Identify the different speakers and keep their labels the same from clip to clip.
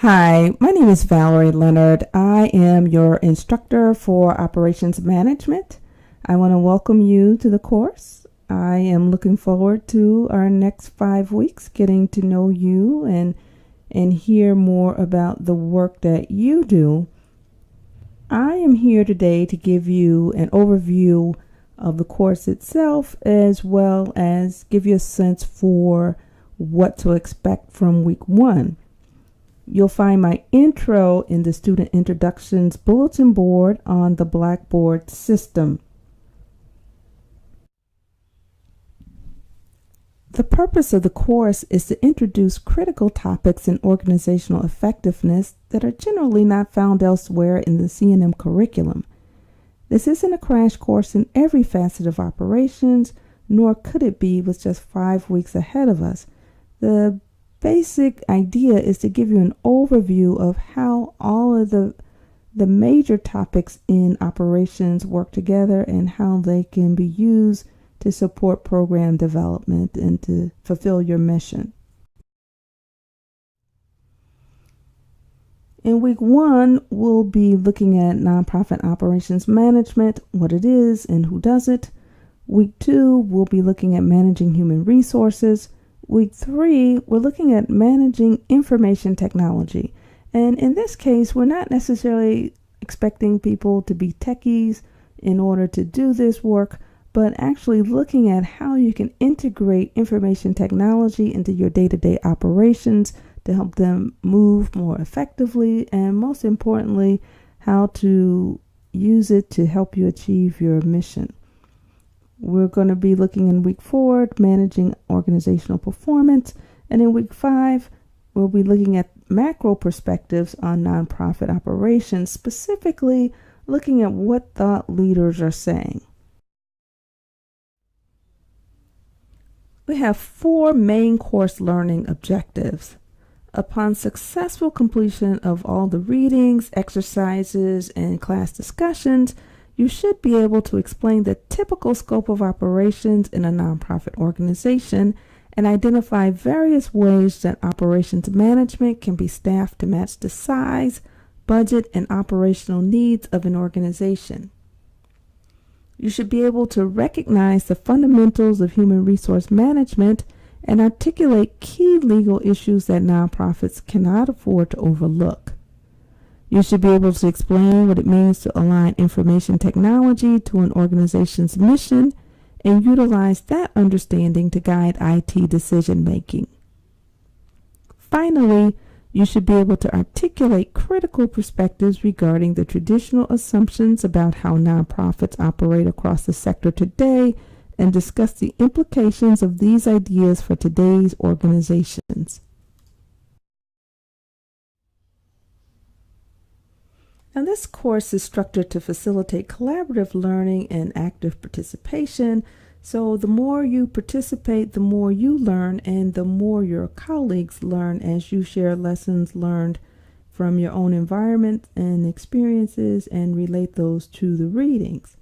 Speaker 1: Hi, my name is Valerie Leonard. I am your instructor for operations management. I want to welcome you to the course. I am looking forward to our next 5 weeks getting to know you and hear more about the work that you do. I am here today to give you an overview of the course itself, as well as give you a sense for what to expect from week 1. You'll find my intro in the Student Introductions bulletin board on the Blackboard system. The purpose of the course is to introduce critical topics in organizational effectiveness that are generally not found elsewhere in the C&M curriculum. This isn't a crash course in every facet of operations, nor could it be with just 5 weeks ahead of us. The basic idea is to give you an overview of how all of the major topics in operations work together and how they can be used to support program development and to fulfill your mission. In week 1, we'll be looking at nonprofit operations management, what it is and who does it. Week 2, we'll be looking at managing human resources. Week 3, we're looking at managing information technology. And in this case, we're not necessarily expecting people to be techies in order to do this work, but actually looking at how you can integrate information technology into your day-to-day operations to help them move more effectively, and most importantly, how to use it to help you achieve your mission. We're going to be looking in week 4 at managing organizational performance, and in week 5, we'll be looking at macro perspectives on nonprofit operations, specifically looking at what thought leaders are saying. We have 4 main course learning objectives. Upon successful completion of all the readings, exercises, and class discussions, you should be able to explain the typical scope of operations in a nonprofit organization and identify various ways that operations management can be staffed to match the size, budget, and operational needs of an organization. You should be able to recognize the fundamentals of human resource management and articulate key legal issues that nonprofits cannot afford to overlook. You should be able to explain what it means to align information technology to an organization's mission and utilize that understanding to guide IT decision making. Finally, you should be able to articulate critical perspectives regarding the traditional assumptions about how nonprofits operate across the sector today and discuss the implications of these ideas for today's organizations. Now, this course is structured to facilitate collaborative learning and active participation. So the more you participate, the more you learn, and the more your colleagues learn as you share lessons learned from your own environment and experiences and relate those to the readings.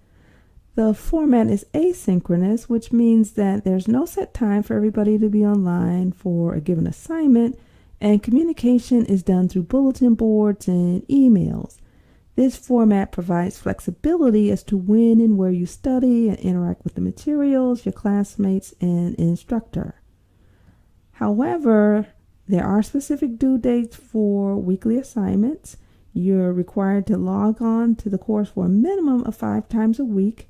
Speaker 1: The format is asynchronous, which means that there's no set time for everybody to be online for a given assignment, and communication is done through bulletin boards and emails. This format provides flexibility as to when and where you study and interact with the materials, your classmates, and instructor. However, there are specific due dates for weekly assignments. You're required to log on to the course for a minimum of 5 times a week,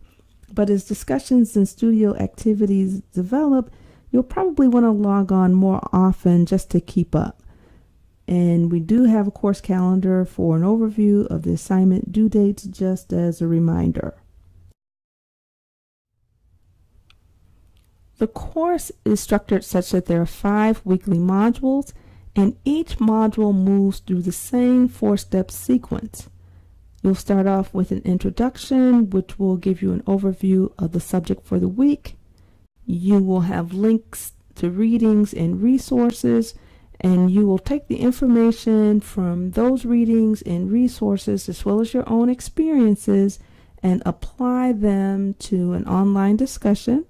Speaker 1: but as discussions and studio activities develop, you'll probably want to log on more often just to keep up. And we do have a course calendar for an overview of the assignment due dates, just as a reminder. The course is structured such that there are 5 weekly modules, and each module moves through the same 4-step sequence. You'll start off with an introduction, which will give you an overview of the subject for the week. You will have links to readings and resources, and you will take the information from those readings and resources as well as your own experiences and apply them to an online discussion.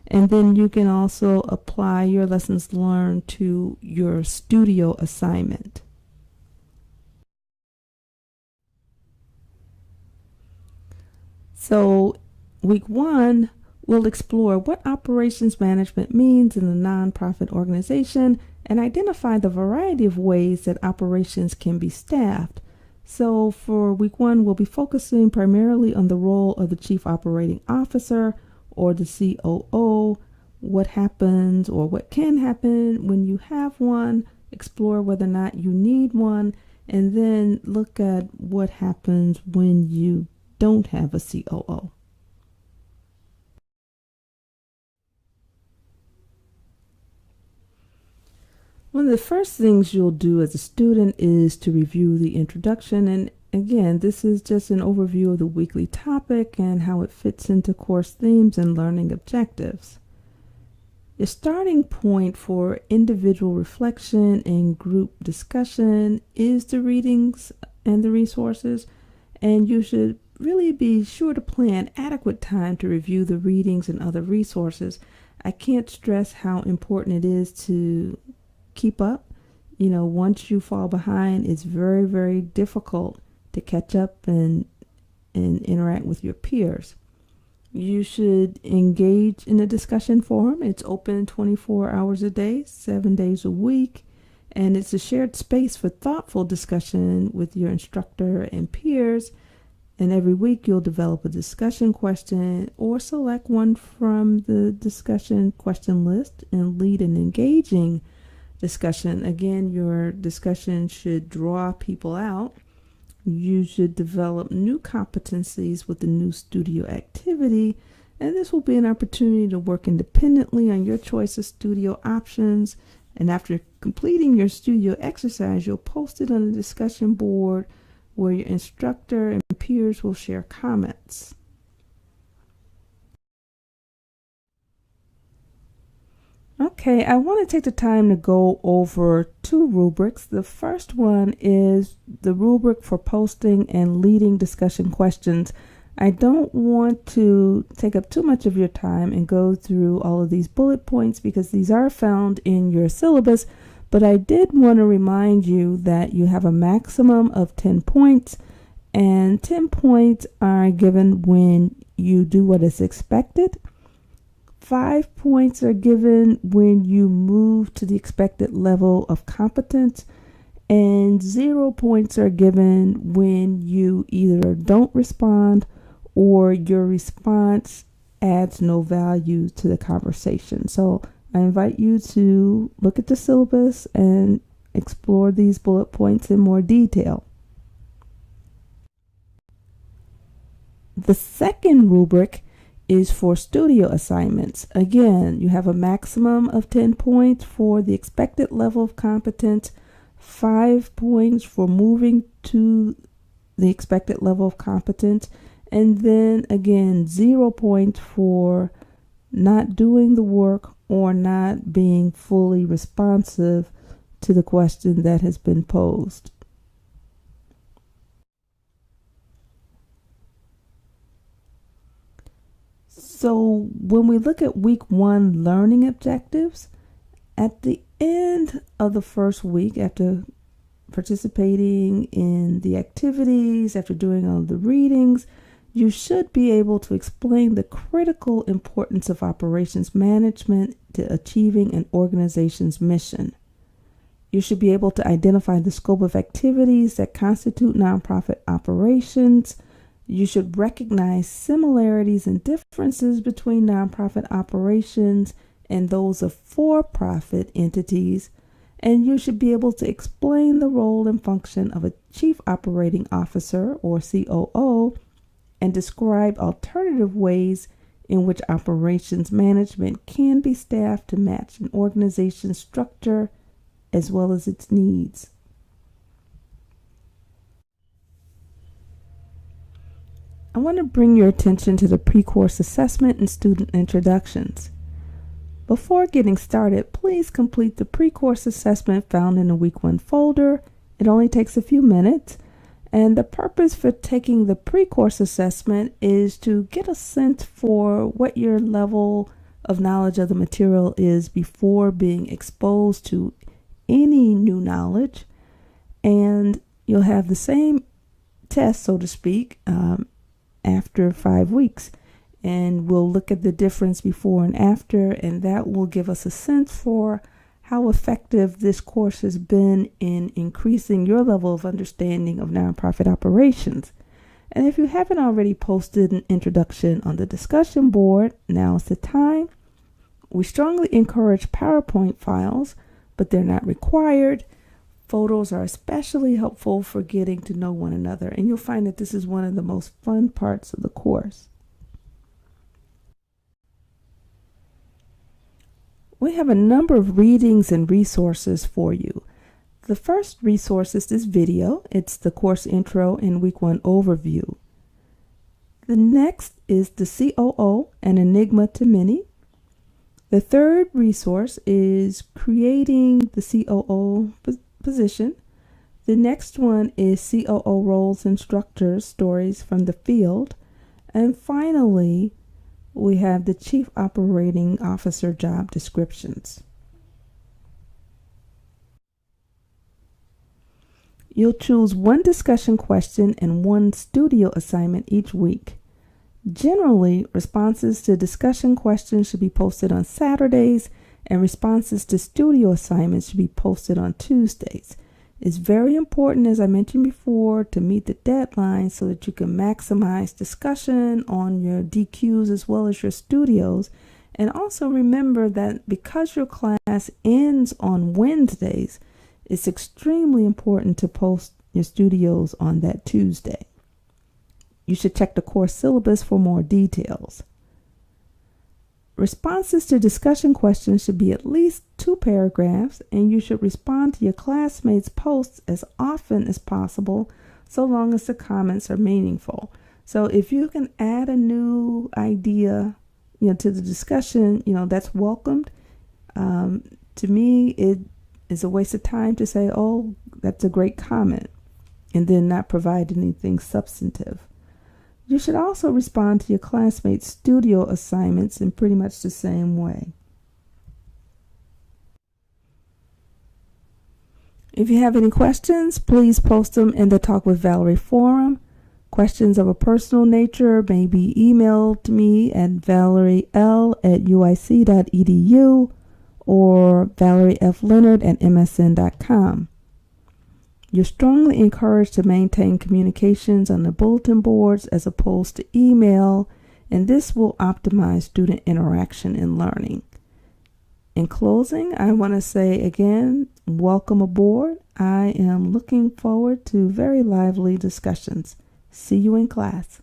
Speaker 1: And then you can also apply your lessons learned to your studio assignment. So, week one, we'll explore what operations management means in a nonprofit organization and identify the variety of ways that operations can be staffed. So, for week one, we'll be focusing primarily on the role of the Chief Operating Officer or the COO, what happens or what can happen when you have one, explore whether or not you need one, and then look at what happens when you don't have a COO. One of the first things you'll do as a student is to review the introduction. And again, this is just an overview of the weekly topic and how it fits into course themes and learning objectives. Your starting point for individual reflection and group discussion is the readings and the resources, and you should really be sure to plan adequate time to review the readings and other resources. I can't stress how important it is to keep up. Once you fall behind, it's very, very difficult to catch up and interact with your peers. You should engage in a discussion forum. It's open 24 hours a day, 7 days a week, and it's a shared space for thoughtful discussion with your instructor and peers. And every week you'll develop a discussion question or select one from the discussion question list and lead an engaging discussion. Again, your discussion should draw people out. You should develop new competencies with the new studio activity, and this will be an opportunity to work independently on your choice of studio options. And after completing your studio exercise, you'll post it on a discussion board where your instructor and peers will share comments. Okay, I want to take the time to go over two rubrics. The first one is the rubric for posting and leading discussion questions. I don't want to take up too much of your time and go through all of these bullet points because these are found in your syllabus, but I did want to remind you that you have a maximum of 10 points, and 10 points are given when you do what is expected. 5 points are given when you move to the expected level of competence, and 0 points are given when you either don't respond or your response adds no value to the conversation. So I invite you to look at the syllabus and explore these bullet points in more detail. The second rubric is for studio assignments. Again, you have a maximum of 10 points for the expected level of competence, 5 points for moving to the expected level of competence, and then again 0 points for not doing the work or not being fully responsive to the question that has been posed. So when we look at week one learning objectives, at the end of the first week, after participating in the activities, after doing all the readings, you should be able to explain the critical importance of operations management to achieving an organization's mission. You should be able to identify the scope of activities that constitute nonprofit operations. You should recognize similarities and differences between nonprofit operations and those of for-profit entities, and you should be able to explain the role and function of a Chief Operating Officer or COO and describe alternative ways in which operations management can be staffed to match an organization's structure as well as its needs. I want to bring your attention to the pre-course assessment and student introductions. Before getting started, please complete the pre-course assessment found in the week one folder. It only takes a few minutes, and the purpose for taking the pre-course assessment is to get a sense for what your level of knowledge of the material is before being exposed to any new knowledge, and you'll have the same test, so to speak, after 5 weeks. And we'll look at the difference before and after, and that will give us a sense for how effective this course has been in increasing your level of understanding of nonprofit operations. And if you haven't already posted an introduction on the discussion board, now's the time. We strongly encourage PowerPoint files, but they're not required. Photos are especially helpful for getting to know one another, and you'll find that this is one of the most fun parts of the course. We have a number of readings and resources for you. The first resource is this video. It's the course intro and week 1 overview. The next is the COO, an enigma to many. The third resource is creating the COO position. The next one is COO roles and structures, stories from the field. And finally, we have the Chief Operating Officer job descriptions. You'll choose one discussion question and one studio assignment each week. Generally, responses to discussion questions should be posted on Saturdays, and responses to studio assignments should be posted on Tuesdays. It's very important, as I mentioned before, to meet the deadline so that you can maximize discussion on your DQs as well as your studios. And also remember that because your class ends on Wednesdays, it's extremely important to post your studios on that Tuesday. You should check the course syllabus for more details. Responses to discussion questions should be at least 2 paragraphs, and you should respond to your classmates' posts as often as possible, so long as the comments are meaningful. So if you can add a new idea, to the discussion, that's welcomed. To me, it is a waste of time to say, "Oh, that's a great comment," and then not provide anything substantive. You should also respond to your classmates' studio assignments in pretty much the same way. If you have any questions, please post them in the Talk with Valerie forum. Questions of a personal nature may be emailed to me at valeriel@uic.edu or valeriefleonard@msn.com. You're strongly encouraged to maintain communications on the bulletin boards as opposed to email, and this will optimize student interaction and learning. In closing, I want to say again, welcome aboard. I am looking forward to very lively discussions. See you in class.